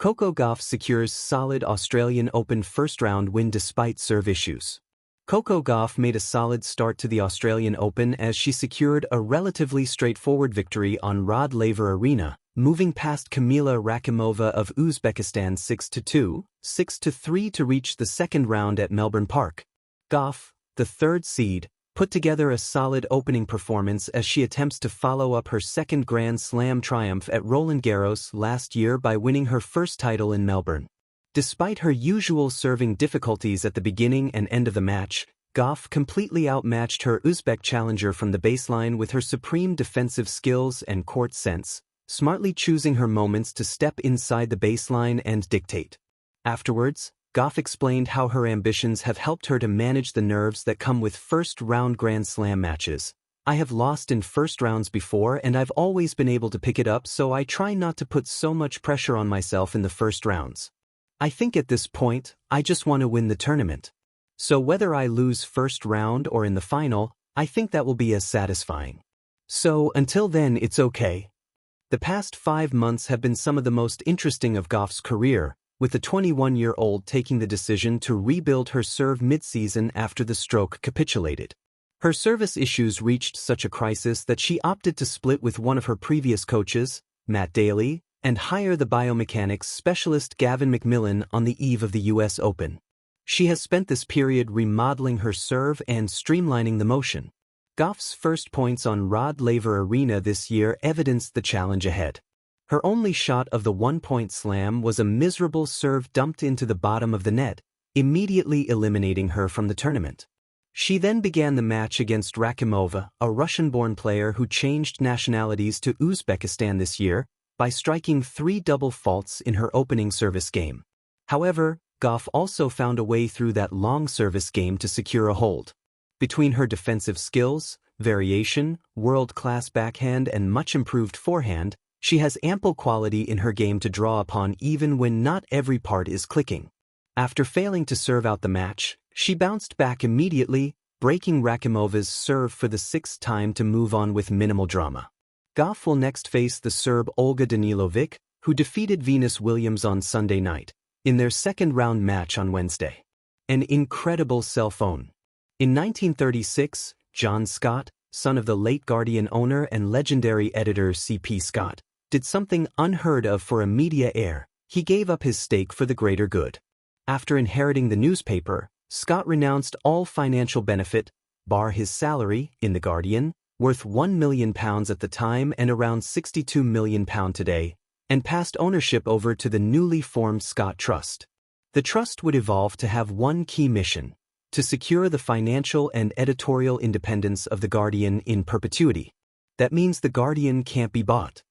Coco Gauff secures solid Australian Open first-round win despite serve issues. Coco Gauff made a solid start to the Australian Open as she secured a relatively straightforward victory on Rod Laver Arena, moving past Kamila Rakimova of Uzbekistan 6-2, 6-3 to reach the second round at Melbourne Park. Gauff, the third seed, put together a solid opening performance as she attempts to follow up her second Grand Slam triumph at Roland Garros last year by winning her first title in Melbourne. Despite her usual serving difficulties at the beginning and end of the match, Gauff completely outmatched her Uzbek challenger from the baseline with her supreme defensive skills and court sense, smartly choosing her moments to step inside the baseline and dictate. Afterwards, Gauff explained how her ambitions have helped her to manage the nerves that come with first-round Grand Slam matches. "I have lost in first rounds before and I've always been able to pick it up, so I try not to put so much pressure on myself in the first rounds. I think at this point, I just want to win the tournament. So whether I lose first round or in the final, I think that will be as satisfying. So until then it's okay." The past 5 months have been some of the most interesting of Gauff's career, with the 21-year-old taking the decision to rebuild her serve mid-season after the stroke capitulated. Her service issues reached such a crisis that she opted to split with one of her previous coaches, Matt Daly, and hire the biomechanics specialist Gavin McMillan on the eve of the US Open. She has spent this period remodeling her serve and streamlining the motion. Gauff's first points on Rod Laver Arena this year evidenced the challenge ahead. Her only shot of the one-point slam was a miserable serve dumped into the bottom of the net, immediately eliminating her from the tournament. She then began the match against Rakimova, a Russian-born player who changed nationalities to Uzbekistan this year, by striking 3 double faults in her opening service game. However, Gauff also found a way through that long service game to secure a hold. Between her defensive skills, variation, world-class backhand and much improved forehand, she has ample quality in her game to draw upon even when not every part is clicking. After failing to serve out the match, she bounced back immediately, breaking Rakimova's serve for the 6th time to move on with minimal drama. Gauff will next face the Serb Olga Danilovic, who defeated Venus Williams on Sunday night, in their second-round match on Wednesday. An incredible cell phone. In 1936, John Scott, son of the late Guardian owner and legendary editor C.P. Scott, did something unheard of for a media heir. He gave up his stake for the greater good. After inheriting the newspaper, Scott renounced all financial benefit, bar his salary, in The Guardian, worth £1 million at the time and around £62 million today, and passed ownership over to the newly formed Scott Trust. The trust would evolve to have one key mission: to secure the financial and editorial independence of The Guardian in perpetuity. That means The Guardian can't be bought.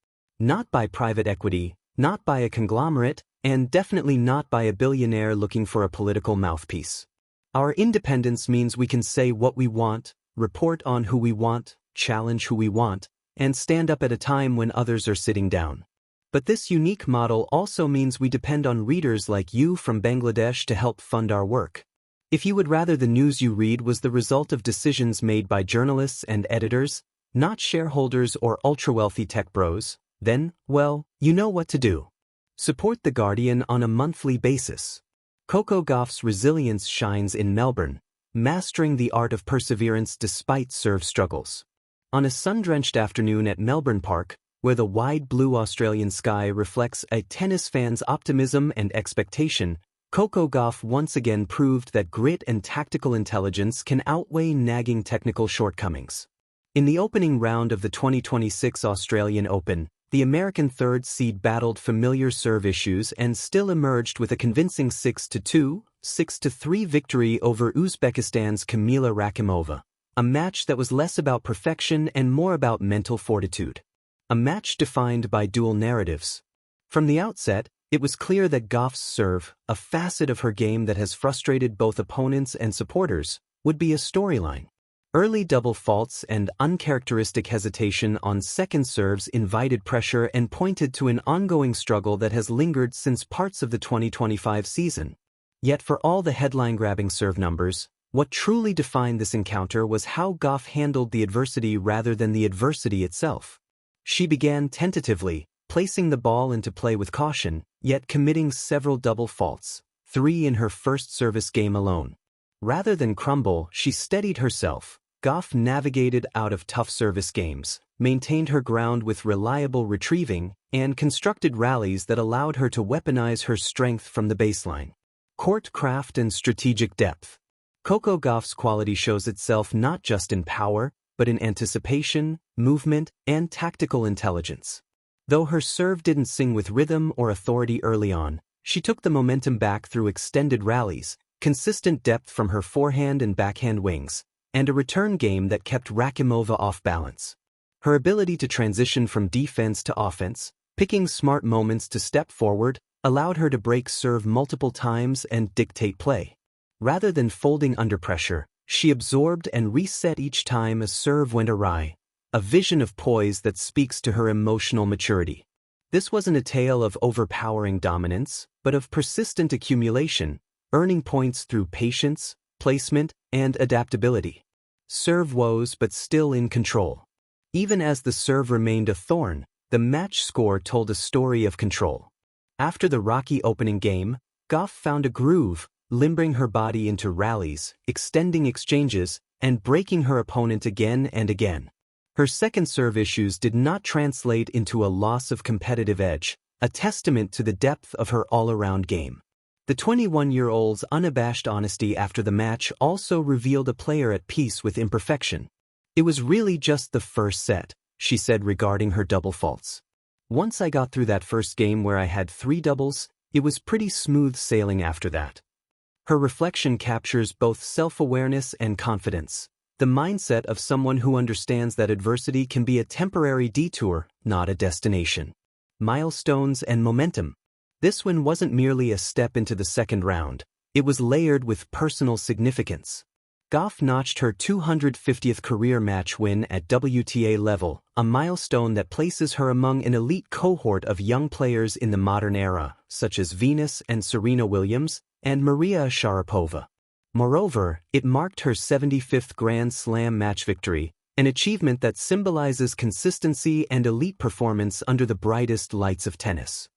Not by private equity, not by a conglomerate, and definitely not by a billionaire looking for a political mouthpiece. Our independence means we can say what we want, report on who we want, challenge who we want, and stand up at a time when others are sitting down. But this unique model also means we depend on readers like you from Bangladesh to help fund our work. If you would rather the news you read was the result of decisions made by journalists and editors, not shareholders or ultra-wealthy tech bros, then, well, you know what to do. Support The Guardian on a monthly basis. Coco Gauff's resilience shines in Melbourne, mastering the art of perseverance despite serve struggles. On a sun-drenched afternoon at Melbourne Park, where the wide blue Australian sky reflects a tennis fan's optimism and expectation, Coco Gauff once again proved that grit and tactical intelligence can outweigh nagging technical shortcomings. In the opening round of the 2026 Australian Open, the American third seed battled familiar serve issues and still emerged with a convincing 6-2, 6-3 victory over Uzbekistan's Kamila Rakimova, a match that was less about perfection and more about mental fortitude. A match defined by dual narratives. From the outset, it was clear that Gauff's serve, a facet of her game that has frustrated both opponents and supporters, would be a storyline. Early double faults and uncharacteristic hesitation on second serves invited pressure and pointed to an ongoing struggle that has lingered since parts of the 2025 season. Yet for all the headline-grabbing serve numbers, what truly defined this encounter was how Gauff handled the adversity rather than the adversity itself. She began tentatively, placing the ball into play with caution, yet committing several double faults, 3 in her first service game alone. Rather than crumble, she steadied herself. Gauff navigated out of tough service games, maintained her ground with reliable retrieving, and constructed rallies that allowed her to weaponize her strength from the baseline. Court craft and strategic depth. Coco Gauff's quality shows itself not just in power, but in anticipation, movement, and tactical intelligence. Though her serve didn't sing with rhythm or authority early on, she took the momentum back through extended rallies, consistent depth from her forehand and backhand wings, and a return game that kept Rakimova off balance. Her ability to transition from defense to offense, picking smart moments to step forward, allowed her to break serve multiple times and dictate play. Rather than folding under pressure, she absorbed and reset each time a serve went awry, a vision of poise that speaks to her emotional maturity. This wasn't a tale of overpowering dominance, but of persistent accumulation, earning points through patience, placement, and adaptability. Serve woes but still in control. Even as the serve remained a thorn, the match score told a story of control. After the rocky opening game, Gauff found a groove, limbering her body into rallies, extending exchanges, and breaking her opponent again and again. Her second serve issues did not translate into a loss of competitive edge, a testament to the depth of her all-around game. The 21-year-old's unabashed honesty after the match also revealed a player at peace with imperfection. "It was really just the first set," she said regarding her double faults. "Once I got through that first game where I had 3 doubles, it was pretty smooth sailing after that." Her reflection captures both self-awareness and confidence, the mindset of someone who understands that adversity can be a temporary detour, not a destination. Milestones and momentum. This one wasn't merely a step into the second round, it was layered with personal significance. Gauff notched her 250th career match win at WTA level, a milestone that places her among an elite cohort of young players in the modern era, such as Venus and Serena Williams, and Maria Sharapova. Moreover, it marked her 75th Grand Slam match victory, an achievement that symbolizes consistency and elite performance under the brightest lights of tennis.